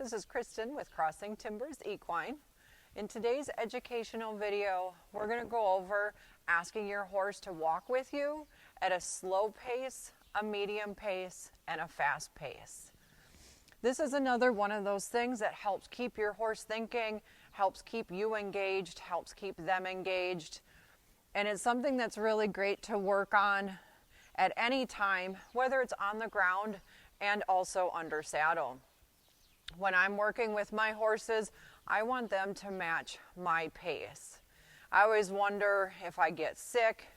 This is Kristen with Crossing Timbers Equine. In today's educational video, we're going to go over asking your horse to walk with you at a slow pace, a medium pace, and a fast pace. This is another one of those things that helps keep your horse thinking, helps keep you engaged, helps keep them engaged. And it's something that's really great to work on at any time, whether it's on the ground and also under saddle. When I'm working with my horses, I want them to match my pace. I always wonder if I get sick,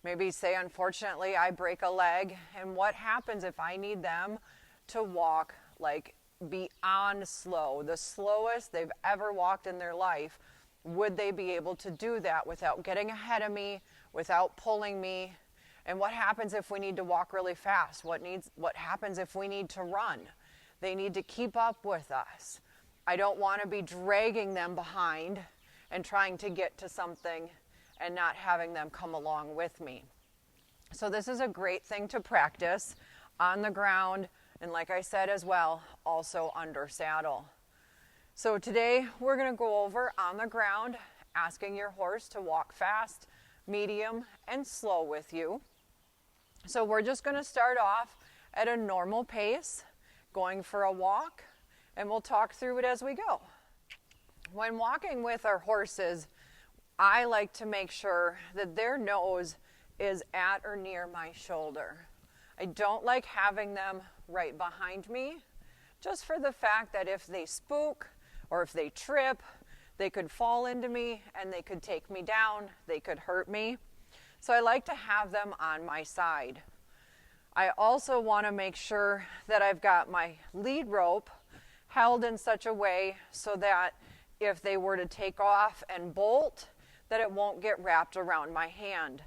maybe say unfortunately I break a leg, and what happens if I need them to walk like beyond slow, the slowest they've ever walked in their life. Would they be able to do that without getting ahead of me, without pulling me? And what happens if we need to walk really fast? What happens if we need to run? They need to keep up with us. I don't want to be dragging them behind and trying to get to something and not having them come along with me. So this is a great thing to practice on the ground, and like I said as well, also under saddle. So today we're going to go over on the ground, asking your horse to walk fast, medium, and slow with you. So we're just going to start off at a normal pace, going for a walk, and we'll talk through it as we go. When walking with our horses, I like to make sure that their nose is at or near my shoulder. I don't like having them right behind me, just for the fact that if they spook or if they trip, they could fall into me and they could take me down, they could hurt me. So I like to have them on my side. I also want to make sure that I've got my lead rope held in such a way so that if they were to take off and bolt, that it won't get wrapped around my hand.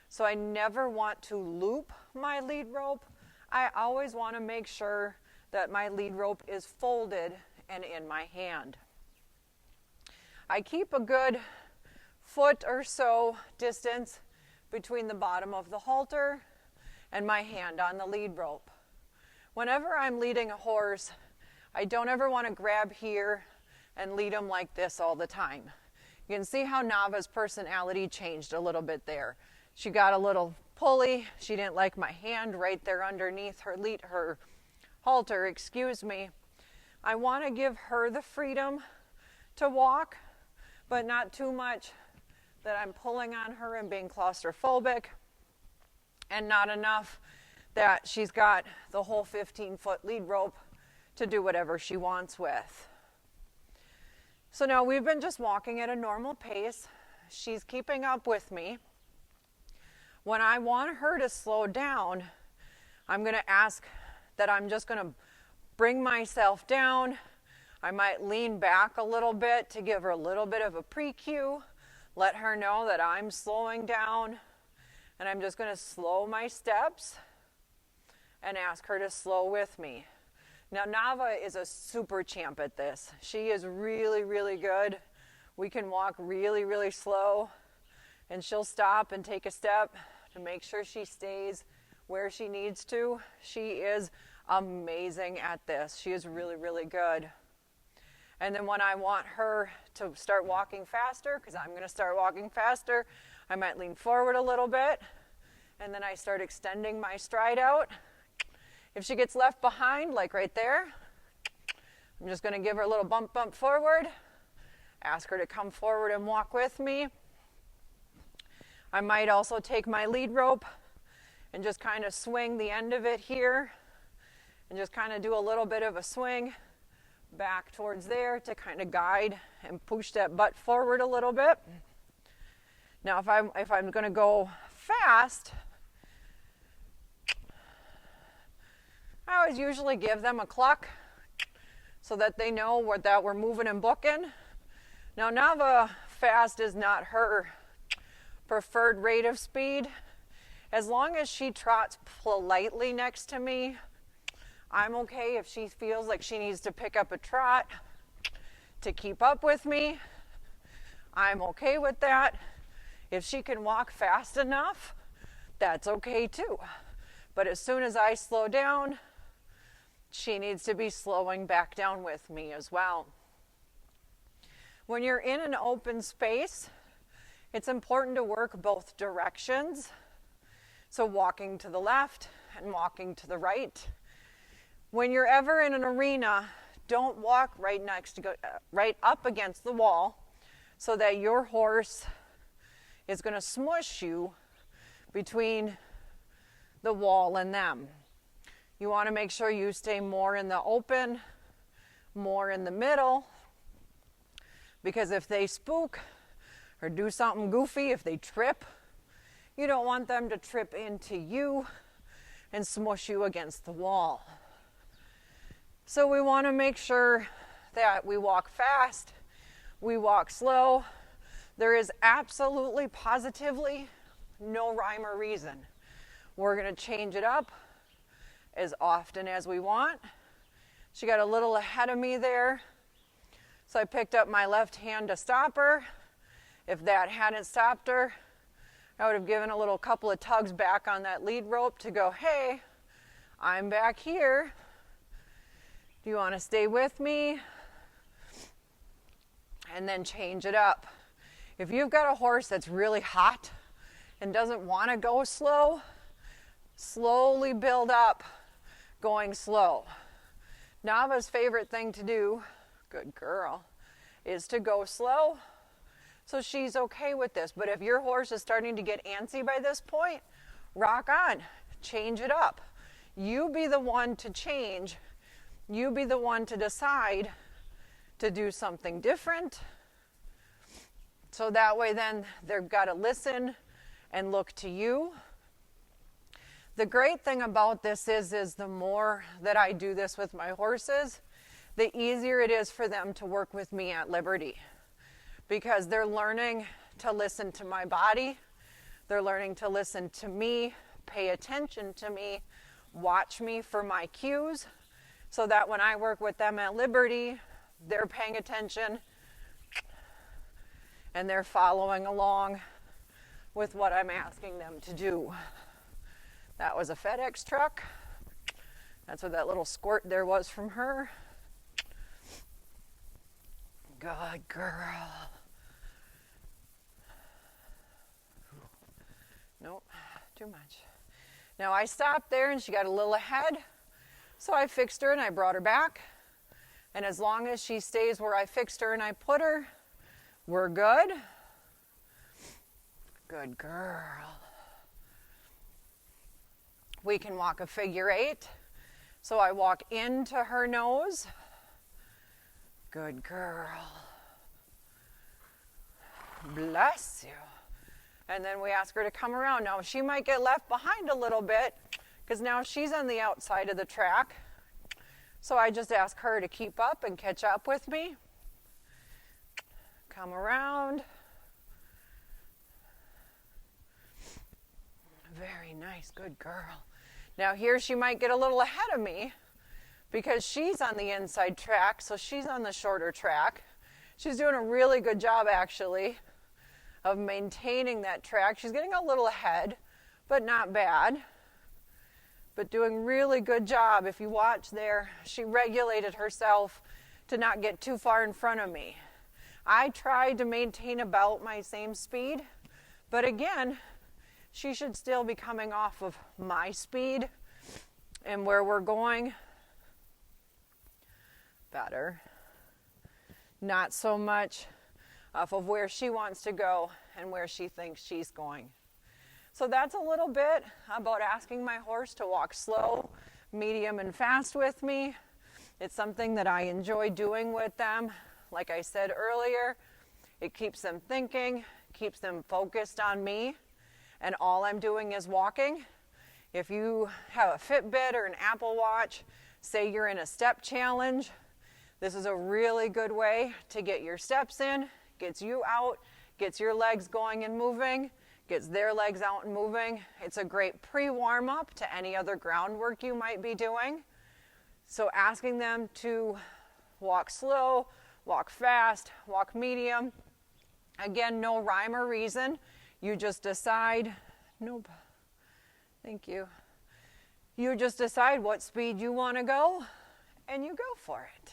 So I never want to loop my lead rope. I always want to make sure that my lead rope is folded and in my hand. I keep a good foot or so distance between the bottom of the halter and my hand on the lead rope. Whenever I'm leading a horse, I don't ever want to grab here and lead them like this all the time. You can see how Nava's personality changed a little bit there. She got a little pulley. She didn't like my hand right there underneath her halter, I want to give her the freedom to walk, but not too much that I'm pulling on her and being claustrophobic, and not enough that she's got the whole 15-foot lead rope to do whatever she wants with. So now we've been just walking at a normal pace. She's keeping up with me. When I want her to slow down, I'm going to ask that I'm just going to bring myself down. I might lean back a little bit to give her a little bit of a pre-cue, let her know that I'm slowing down, and I'm just going to slow my steps and ask her to slow with me. Now, Nava is a super champ at this. She is really, really good. We can walk really, really slow, and she'll stop and take a step to make sure she stays where she needs to. She is amazing at this. She is really, really good. And then when I want her to start walking faster, because I'm going to start walking faster, I might lean forward a little bit, and then I start extending my stride out. If she gets left behind, like right there, I'm just going to give her a little bump forward, ask her to come forward and walk with me. I might also take my lead rope and just kind of swing the end of it here and just kind of do a little bit of a swing back towards there to kind of guide and push that butt forward a little bit. Now if I'm going to go fast, I always usually give them a cluck so that they know that we're moving and booking. Now Nava fast is not her preferred rate of speed. As long as she trots politely next to me, I'm okay. If she feels like she needs to pick up a trot to keep up with me, I'm okay with that. If she can walk fast enough, that's okay too. But as soon as I slow down, she needs to be slowing back down with me as well. When you're in an open space, it's important to work both directions. So walking to the left and walking to the right. When you're ever in an arena, don't walk right up against the wall so that your horse is going to smush you between the wall and them. You want to make sure you stay more in the open, more in the middle, because if they spook or do something goofy, if they trip, you don't want them to trip into you and smush you against the wall. So we want to make sure that we walk fast, we walk slow. There is absolutely, positively no rhyme or reason. We're going to change it up as often as we want. She got a little ahead of me there, so I picked up my left hand to stop her. If that hadn't stopped her, I would have given a little couple of tugs back on that lead rope to go, hey, I'm back here. Do you want to stay with me? And then change it up. If you've got a horse that's really hot and doesn't want to go slow, slowly build up going slow. Nava's favorite thing to do, good girl, is to go slow. So she's okay with this. But if your horse is starting to get antsy by this point, rock on, change it up. You be the one to change. You be the one to decide to do something different. So that way then they've got to listen and look to you. The great thing about this is the more that I do this with my horses, the easier it is for them to work with me at Liberty. Because they're learning to listen to my body. They're learning to listen to me, pay attention to me, watch me for my cues, so that when I work with them at Liberty, they're paying attention and they're following along with what I'm asking them to do. That was a FedEx truck. That's what that little squirt there was from her. Good girl. Nope, too much. Now I stopped there and she got a little ahead, so I fixed her and I brought her back. And as long as she stays where I fixed her and I put her, we're good. Good girl. We can walk a figure 8. So I walk into her nose. Good girl. Bless you. And then we ask her to come around. Now she might get left behind a little bit because now she's on the outside of the track. So I just ask her to keep up and catch up with me. Come around. Very nice, good girl. Now here she might get a little ahead of me because she's on the inside track, so she's on the shorter track. She's doing a really good job actually of maintaining that track. She's getting a little ahead, but not bad. But doing really good job. If you watch there, she regulated herself to not get too far in front of me. I tried to maintain about my same speed, but again, she should still be coming off of my speed and where we're going. Better. Not so much off of where she wants to go and where she thinks she's going. So that's a little bit about asking my horse to walk slow, medium, and fast with me. It's something that I enjoy doing with them. Like I said earlier, it keeps them thinking, keeps them focused on me, and all I'm doing is walking. If you have a Fitbit or an Apple Watch, say you're in a step challenge, this is a really good way to get your steps in, gets you out, gets your legs going and moving, gets their legs out and moving. It's a great pre-warm-up to any other groundwork you might be doing. So asking them to walk slow, walk fast, walk medium. Again, no rhyme or reason. You just decide, nope, thank you. You just decide what speed you want to go and you go for it.